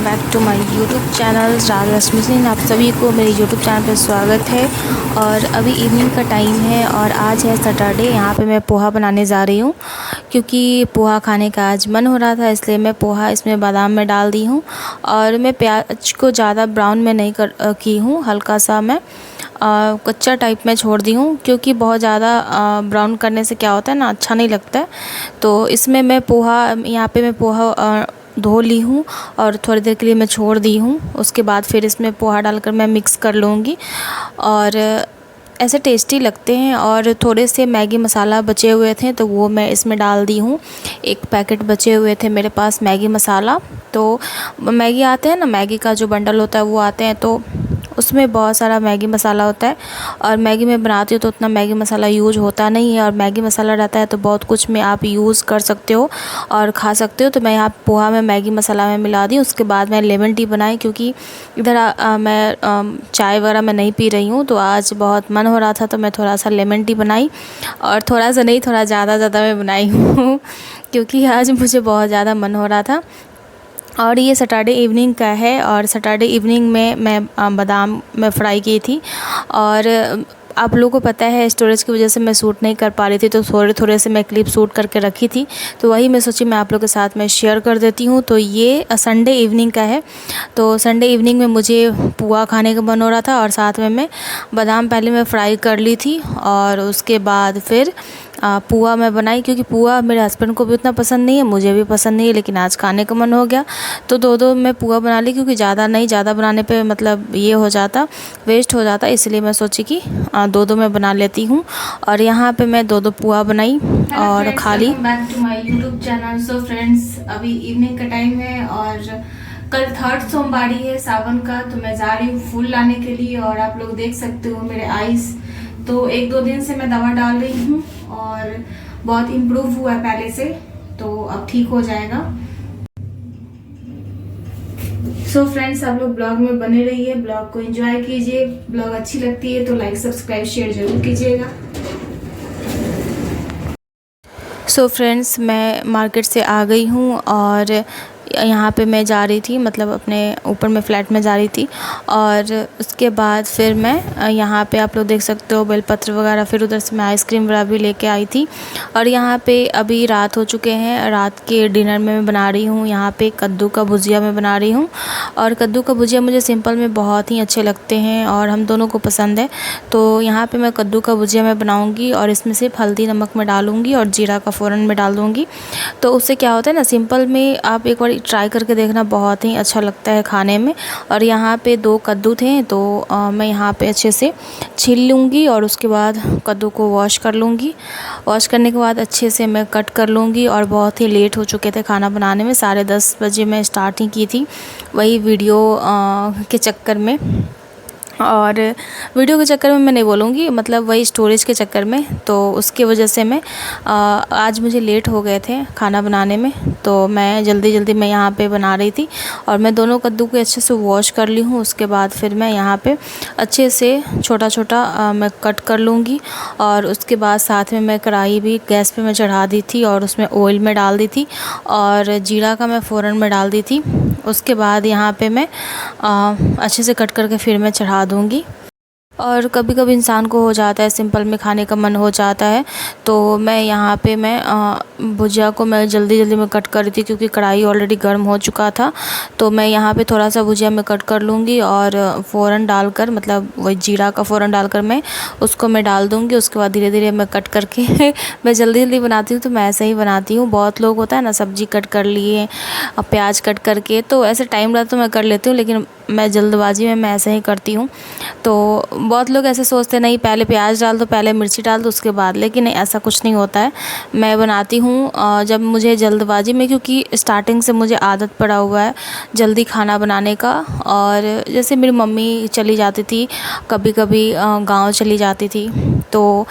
Back to my YouTube channel Raj Rashmi Singh. आप सभी को मेरे यूट्यूब चैनल पर स्वागत है। और अभी इवनिंग का टाइम है और आज है सैटरडे। यहाँ पे मैं पोहा बनाने जा रही हूँ क्योंकि पोहा खाने का आज मन हो रहा था, इसलिए मैं पोहा इसमें बादाम में डाल दी हूँ। और मैं प्याज को ज़्यादा ब्राउन में नहीं की हूँ, हल्का सा मैं कच्चा टाइप में छोड़ दी हूँ, क्योंकि बहुत ज़्यादा ब्राउन करने से क्या होता है ना, अच्छा नहीं लगता है। तो इसमें मैं पोहा, यहाँ पे मैं पोहा धो ली हूँ और थोड़ी देर के लिए मैं छोड़ दी हूँ। उसके बाद फिर इसमें पोहा डालकर मैं मिक्स कर लूँगी और ऐसे टेस्टी लगते हैं। और थोड़े से मैगी मसाला बचे हुए थे तो वो मैं इसमें डाल दी हूँ। एक पैकेट बचे हुए थे मेरे पास मैगी मसाला। तो मैगी आते हैं ना, मैगी का जो बंडल होता है वो आते हैं, तो उसमें बहुत सारा मैगी मसाला होता है। और मैगी में बनाती हूँ तो उतना मैगी मसाला यूज होता नहीं है, और मैगी मसाला रहता है तो बहुत कुछ में आप यूज़ कर सकते हो और खा सकते हो। तो मैं यहाँ पोहा में मैगी मसाला में मिला दी। उसके बाद मैं लेमन टी बनाई, क्योंकि इधर मैं चाय वगैरह मैं नहीं पी रही हूँ, तो आज बहुत मन हो रहा था तो मैं थोड़ा सा लेमन टी बनाई। और थोड़ा सा नहीं, थोड़ा ज़्यादा मैं बनाई हूँ क्योंकि आज मुझे बहुत ज़्यादा मन हो रहा था। और ये सैटरडे इवनिंग का है, और सैटरडे इवनिंग में मैं बादाम में फ्राई की थी। और आप लोगों को पता है स्टोरेज की वजह से मैं शूट नहीं कर पा रही थी, तो थोड़े से मैं क्लिप शूट करके रखी थी, तो वही मैं सोची मैं आप लोगों के साथ में शेयर कर देती हूँ। तो ये संडे इवनिंग का है। तो संडे इवनिंग में मुझे पोहा खाने का मन हो रहा था, और साथ में मैं बादाम पहले मैं फ्राई कर ली थी, और उसके बाद फिर पोहा मैं बनाई, क्योंकि पोहा मेरे हस्बैंड को भी उतना पसंद नहीं है, मुझे भी पसंद नहीं है, लेकिन आज खाने का मन हो गया तो दो मैं पोहा बना ली। क्योंकि ज़्यादा बनाने पे मतलब ये हो जाता, वेस्ट हो जाता, इसलिए मैं सोची कि दो मैं बना लेती हूँ। और यहाँ पे मैं दो पोहा बनाई और खा ली। Back to my YouTube channel. So friends, अभी इवनिंग का टाइम है और कल 3rd सोमवारी है सावन का, तो मैं जा रही हूँ फूल लाने के लिए। और आप लोग देख सकते हो मेरे आईज, तो 1-2 दिन से मैं दवा डाल रही हूँ और बहुत इम्प्रूव हुआ है पहले से, तो अब ठीक हो जाएगा। सो फ्रेंड्स, आप लोग ब्लॉग में बने रहिए, ब्लॉग को एंजॉय कीजिए। ब्लॉग अच्छी लगती है तो लाइक, सब्सक्राइब, शेयर जरूर कीजिएगा। सो फ्रेंड्स, मैं मार्केट से आ गई हूँ और यहाँ पे मैं जा रही थी, मतलब अपने ऊपर में फ्लैट में जा रही थी। और उसके बाद फिर मैं यहाँ पे आप लोग देख सकते हो बेलपत्र वगैरह, फिर उधर से मैं आइसक्रीम वगैरह भी लेके आई थी। और यहाँ पे अभी रात हो चुके हैं, रात के डिनर में मैं बना रही हूँ यहाँ पे कद्दू का भुजिया मैं बना रही हूँ। और कद्दू का भुजिया मुझे सिंपल में बहुत ही अच्छे लगते हैं और हम दोनों को पसंद है। तो यहाँ पर मैं कद्दू का भुजिया मैं बनाऊँगी और इसमें सिर्फ हल्दी नमक में डालूँगी और जीरा का फ़ौरन में डाल दूँगी। तो उससे क्या होता है ना, सिंपल में आप एक बार ट्राई करके देखना, बहुत ही अच्छा लगता है खाने में। और यहाँ पे 2 कद्दू थे, तो मैं यहाँ पे अच्छे से छील लूँगी और उसके बाद कद्दू को वॉश कर लूँगी। वॉश करने के बाद अच्छे से मैं कट कर लूँगी। और बहुत ही लेट हो चुके थे खाना बनाने में, 10:30 बजे मैं स्टार्ट ही की थी, वही वीडियो के चक्कर में। और वीडियो के चक्कर में मैं नहीं बोलूँगी, मतलब वही स्टोरेज के चक्कर में, तो उसकी वजह से मैं आज मुझे लेट हो गए थे खाना बनाने में। तो मैं जल्दी मैं यहाँ पे बना रही थी। और मैं दोनों कद्दू को अच्छे से वॉश कर ली हूँ। उसके बाद फिर मैं यहाँ पे अच्छे से छोटा मैं कट कर लूँगी। और उसके बाद साथ में मैं कढ़ाई भी गैस पे मैं चढ़ा दी थी और उसमें ऑयल में डाल दी थी और जीरा का मैं फ़ौरन में डाल दी थी। उसके बाद यहाँ पे मैं अच्छे से कट करके फिर मैं चढ़ा दूँगी। और कभी कभी इंसान को हो जाता है सिंपल में खाने का मन हो जाता है, तो मैं यहाँ पे मैं भुजिया को मैं जल्दी में कट कर रही थी, क्योंकि कढ़ाई ऑलरेडी गर्म हो चुका था। तो मैं यहाँ पे थोड़ा सा भुजिया में कट कर लूँगी और फ़ौरन डालकर, मतलब वही जीरा का फ़ौरन डालकर मैं उसको मैं डाल दूँगी। उसके बाद धीरे मैं कट करके मैं जल्दी बनाती हूँ, तो मैं ऐसे ही बनाती हूँ। बहुत लोग होता है ना, सब्ज़ी कट कर लिए, प्याज कट करके, तो ऐसे टाइम रहता तो मैं कर लेती हूँ, लेकिन मैं जल्दबाजी में मैं ऐसे ही करती हूँ। तो बहुत लोग ऐसे सोचते नहीं, पहले प्याज डाल दो, पहले मिर्ची डाल दो उसके बाद, लेकिन ऐसा कुछ नहीं होता है। मैं बनाती हूँ जब मुझे जल्दबाजी में, क्योंकि स्टार्टिंग से मुझे आदत पड़ा हुआ है जल्दी खाना बनाने का। और जैसे मेरी मम्मी चली जाती थी, कभी गांव चली जाती थी, तो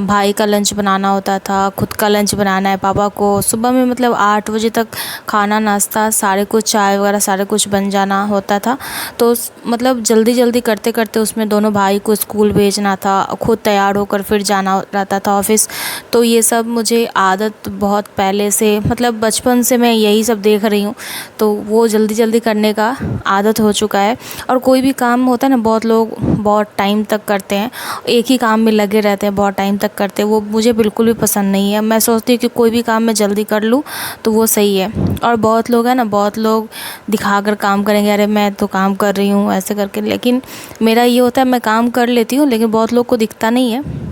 भाई का लंच बनाना होता था, खुद का लंच बनाना है, पापा को सुबह में मतलब 8 बजे तक खाना नाश्ता सारे कुछ चाय वगैरह सारे कुछ बन जाना होता था। तो मतलब जल्दी जल्दी करते करते उसमें दोनों भाई को स्कूल भेजना था, खुद तैयार होकर फिर जाना रहता था ऑफ़िस। तो ये सब मुझे आदत बहुत पहले से मतलब बचपन से मैं यही सब देख रही हूँ, तो वो जल्दी जल्दी करने का आदत हो चुका है। और कोई भी काम होता है ना, बहुत लोग बहुत टाइम तक करते हैं, एक ही काम में लगे रहते हैं, बहुत टाइम तक करते हैं, वो मुझे बिल्कुल भी पसंद नहीं है। मैं सोचती हूँ कि कोई भी काम मैं जल्दी कर लूँ तो वो सही है। और बहुत लोग हैं ना, बहुत लोग दिखाकर काम करेंगे, अरे मैं तो काम कर रही हूँ ऐसे करके, लेकिन मेरा ये होता है मैं काम कर लेती हूँ लेकिन बहुत लोग को दिखता नहीं है।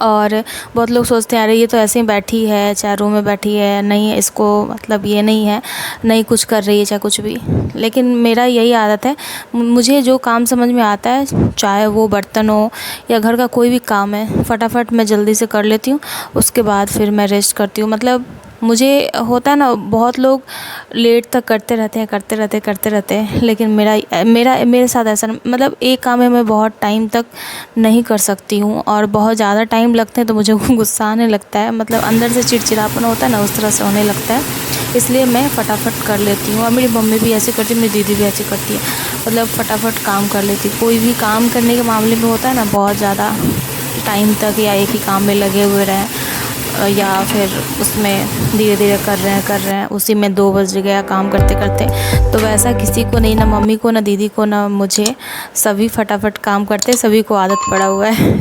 और बहुत लोग सोचते हैं अरे ये तो ऐसे ही बैठी है, चाहे रूम में बैठी है, नहीं इसको मतलब ये नहीं है, नहीं कुछ कर रही है चाहे कुछ भी। लेकिन मेरा यही आदत है, मुझे जो काम समझ में आता है, चाहे वो बर्तन हो या घर का कोई भी काम है, फटाफट मैं जल्दी से कर लेती हूँ। उसके बाद फिर मैं रेस्ट करती हूँ। मतलब मुझे होता है ना, बहुत लोग लेट तक करते रहते हैं, लेकिन मेरे साथ ऐसा मतलब एक काम है मैं बहुत टाइम तक नहीं कर सकती हूँ, और बहुत ज़्यादा टाइम लगते हैं तो मुझे गुस्सा आने लगता है, मतलब अंदर से चिड़चिड़ापन होता है ना, उस तरह से होने लगता है। इसलिए मैं फटाफट कर लेती हूँ, और मेरी मम्मी भी ऐसे करती है, मेरी दीदी भी ऐसे करती है, मतलब फटाफट काम कर लेती। कोई भी काम करने के मामले में होता है ना, बहुत ज़्यादा टाइम तक या एक ही काम में लगे हुए रहें, या फिर उसमें धीरे धीरे कर रहे हैं, उसी में 2 बज गया काम करते करते। तो वैसा किसी को नहीं, ना मम्मी को, ना दीदी को, ना मुझे, सभी फटाफट काम करते, सभी को आदत पड़ा हुआ है।